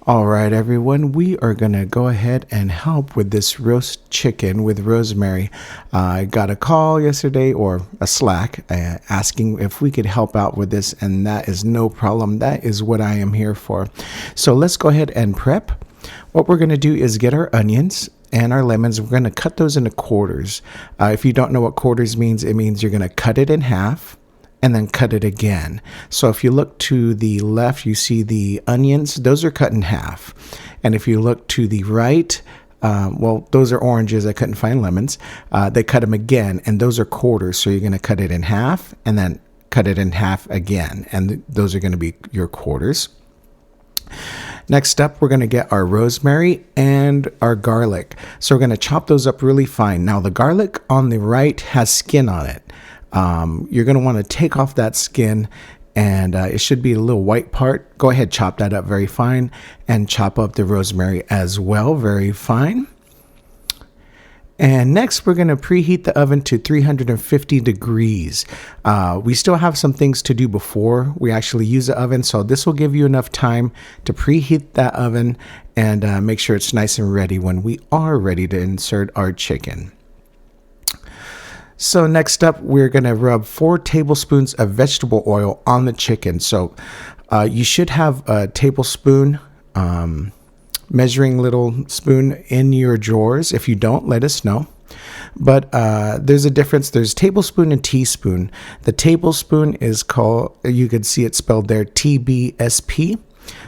All right, everyone, we are going to go ahead and help with this roast chicken with Rosemary. I got a call yesterday or a Slack asking if we could help out with this, and that is no problem. That is what I am here for. So let's go ahead and prep. What we're going to do is get our onions and our lemons. We're going to cut those into quarters. If you don't know what quarters means, it means you're going to cut it in half and then cut it again. So if you look to the left, you see the onions. Those are cut in half. And if you look to the right, well, those are oranges. I couldn't find lemons. They cut them again, and those are quarters. So you're going to cut it in half and then cut it in half again. And those are going to be your quarters. Next up, we're going to get our rosemary and our garlic. So we're going to chop those up really fine. Now, the garlic on the right has skin on it. You're going to want to take off that skin, and it should be a little white part. Go ahead, chop that up very fine, and chop up the rosemary as well, very fine. And next, we're going to preheat the oven to 350 degrees. We still have some things to do before we actually use the oven, so this will give you enough time to preheat that oven and make sure it's nice and ready when we are ready to insert our chicken. So next up, we're going to rub 4 tablespoons of vegetable oil on the chicken. So you should have a tablespoon, measuring little spoon in your drawers. If you don't, let us know. But there's a difference. There's tablespoon and teaspoon. The tablespoon is called, you could see it spelled there, TBSP.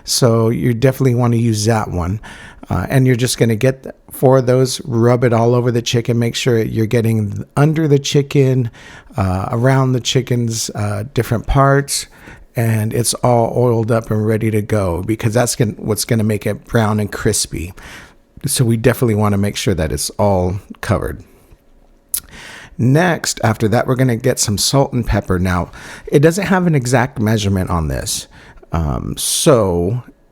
So you definitely want to use that one. And you're just going to get 4 of those, rub it all over the chicken, make sure you're getting under the chicken, around the chicken's different parts, and it's all oiled up and ready to go, because that's what's going to make it brown and crispy. So we definitely want to make sure that it's all covered. Next, after that, we're going to get some salt and pepper. Now, it doesn't have an exact measurement on this.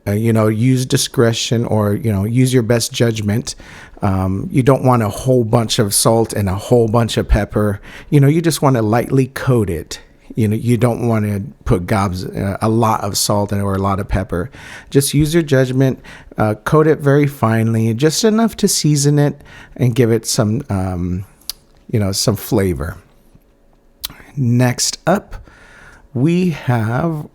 Use discretion, or, use your best judgment. You don't want a whole bunch of salt and a whole bunch of pepper. You just want to lightly coat it. You don't want to put a lot of salt or a lot of pepper. Just use your judgment, coat it very finely, just enough to season it and give it some, some flavor. Next up, we have,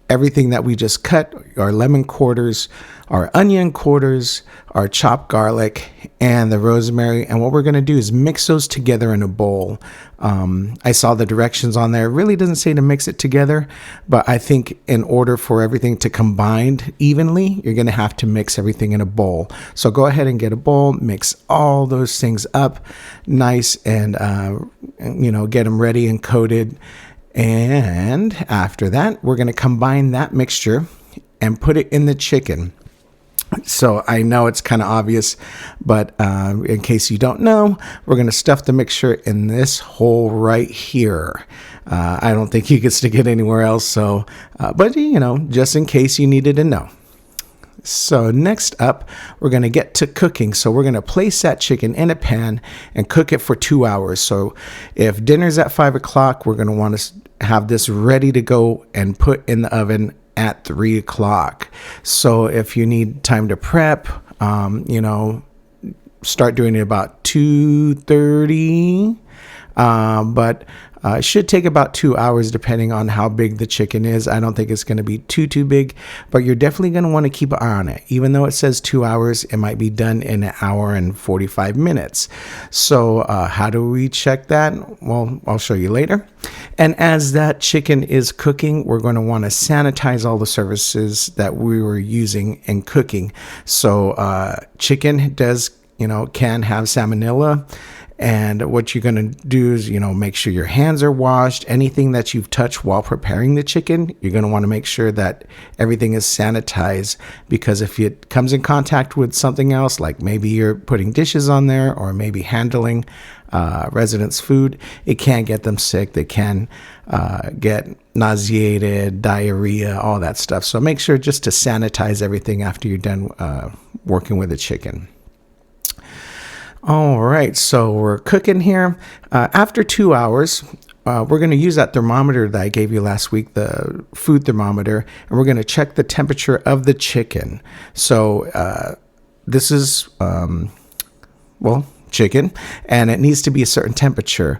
everything that we just cut, our lemon quarters, our onion quarters, our chopped garlic, and the rosemary. And what we're going to do is mix those together in a bowl. I saw the directions on there. It really doesn't say to mix it together, but I think in order for everything to combine evenly, you're going to have to mix everything in a bowl. So go ahead and get a bowl, mix all those things up nice, and, get them ready and coated. And after that, we're going to combine that mixture and put it in the chicken. So I know it's kind of obvious, but in case you don't know, we're going to stuff the mixture in this hole right here. I don't think you can stick it anywhere else. So, but just in case you needed to know. So next up, we're going to get to cooking. So we're going to place that chicken in a pan and cook it for 2 hours. So if dinner's at 5 o'clock, we're going to want to have this ready to go and put in the oven at 3 o'clock. So if you need time to prep, start doing it about 2:30. But it should take about 2 hours depending on how big the chicken is. I don't think it's going to be too big, but you're definitely going to want to keep an eye on it. Even though it says 2 hours, it might be done in 1 hour and 45 minutes. So how do we check that? Well, I'll show you later. And as that chicken is cooking, we're going to want to sanitize all the surfaces that we were using in cooking. So chicken does, can have salmonella. And what you're going to do is, make sure your hands are washed. Anything that you've touched while preparing the chicken, you're going to want to make sure that everything is sanitized, because if it comes in contact with something else, like maybe you're putting dishes on there or maybe handling residents' food, it can get them sick. They can get nauseated, diarrhea, all that stuff. So make sure just to sanitize everything after you're done working with the chicken. All right, so we're cooking here. After 2 hours, we're going to use that thermometer that I gave you last week, the food thermometer, and we're going to check the temperature of the chicken. So this is, chicken, and it needs to be a certain temperature.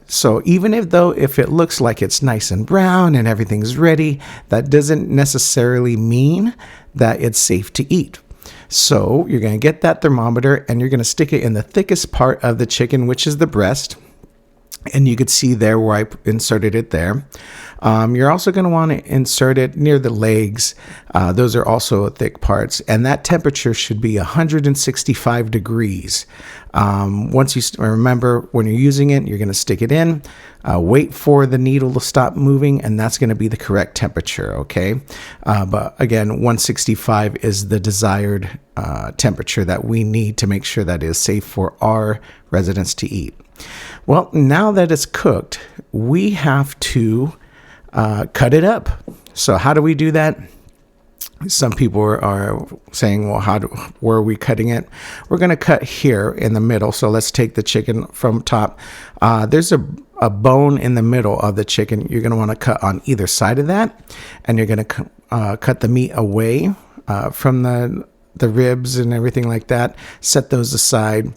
So even if it looks like it's nice and brown and everything's ready, that doesn't necessarily mean that it's safe to eat. So you're going to get that thermometer and you're going to stick it in the thickest part of the chicken, which is the breast. And you could see there where I inserted it there. You're also going to want to insert it near the legs. Those are also thick parts. And that temperature should be 165 degrees. Once you remember, when you're using it, you're going to stick it in, wait for the needle to stop moving, and that's going to be the correct temperature, okay? But again, 165 is the desired temperature that we need to make sure that it is safe for our residents to eat. Well, now that it's cooked, we have to cut it up. So how do we do that? Some people are saying, well, where are we cutting it? We're going to cut here in the middle. So let's take the chicken from top. There's a bone in the middle of the chicken. You're going to want to cut on either side of that. And you're going to cut the meat away from the ribs and everything like that. Set those aside.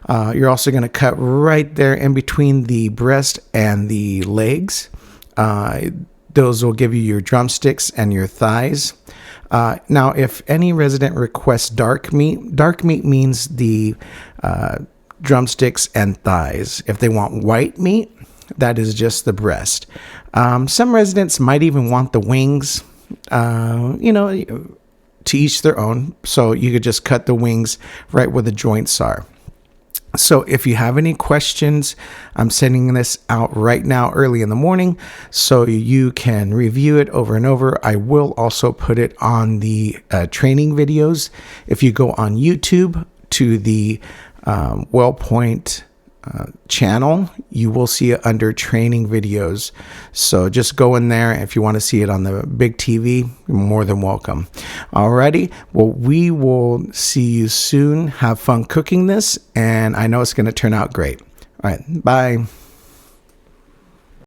You're also going to cut right there in between the breast and the legs. Those will give you your drumsticks and your thighs. Now, if any resident requests dark meat means the drumsticks and thighs. If they want white meat, that is just the breast. Some residents might even want the wings, to each their own. So you could just cut the wings right where the joints are. So if you have any questions, I'm sending this out right now early in the morning so you can review it over and over. I will also put it on the training videos. If you go on YouTube to the WellPoint channel, you will see it under training videos. So just go in there. If you want to see it on the big TV, you're more than welcome. Alrighty. Well, we will see you soon. Have fun cooking this, and I know it's going to turn out great. All right. Bye.